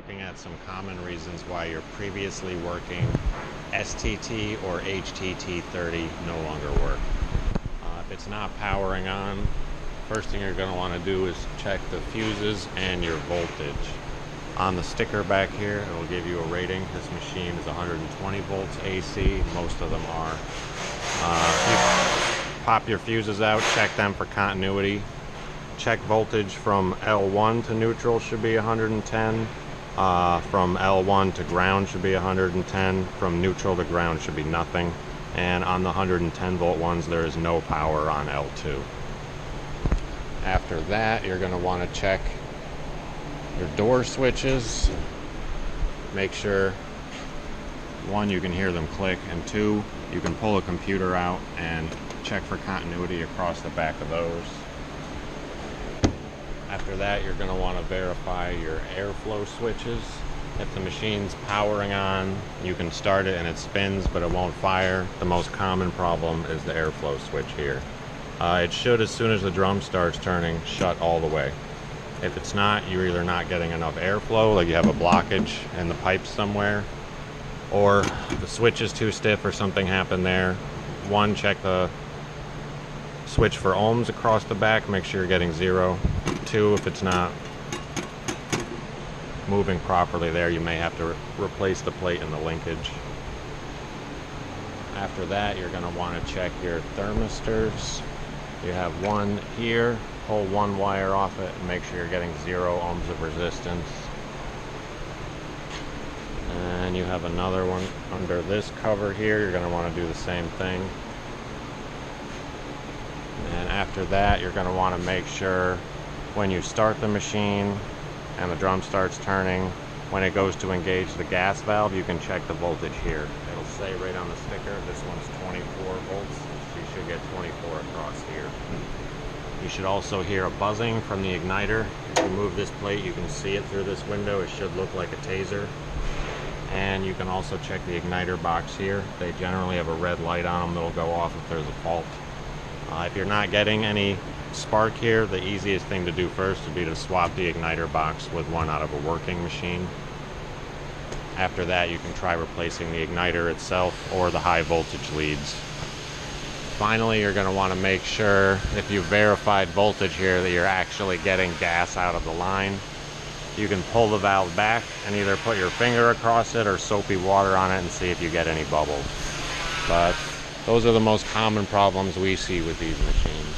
looking at some common reasons why your previously working STT or HTT30 no longer work. If it's not powering on, first thing you're going to want to do is check the fuses and your voltage. On the sticker back here, it will give you a rating. This machine is 120 volts AC. Most of them are. You pop your fuses out, check them for continuity. Check voltage from L1 to neutral should be 110. From L1 to ground should be 110. From neutral to ground should be nothing. And on the 110 volt ones, there is no power on L2. After that, you're going to want to check your door switches. Make sure, one, you can hear them click, and two, you can pull a computer out and check for continuity across the back of those. After that, you're going to want to verify your airflow switches. If the machine's powering on, you can start it and it spins, but it won't fire. The most common problem is the airflow switch here. It should, as soon as the drum starts turning, shut all the way. If it's not, you're either not getting enough airflow, like you have a blockage in the pipe somewhere, or the switch is too stiff or something happened there. One, check the switch for ohms across the back, make sure you're getting 0. 2, if it's not moving properly there, you may have to replace the plate and the linkage. After that, you're going to want to check your thermistors. You have one here, pull one wire off it and make sure you're getting 0 ohms of resistance. And you have another one under this cover here, you're going to want to do the same thing. And after that, you're going to want to make sure when you start the machine and the drum starts turning, when it goes to engage the gas valve, you can check the voltage here. It'll say right on the sticker, this one's 24 volts. So you should get 24 across here. You should also hear a buzzing from the igniter. If you move this plate, you can see it through this window. It should look like a taser. And you can also check the igniter box here. They generally have a red light on them that'll go off if there's a fault. If you're not getting any spark here, the easiest thing to do first would be to swap the igniter box with one out of a working machine. After that, you can try replacing the igniter itself or the high voltage leads. Finally, you're going to want to make sure, if you verified voltage here, that you're actually getting gas out of the line. You can pull the valve back and either put your finger across it or soapy water on it and see if you get any bubbles. But those are the most common problems we see with these machines.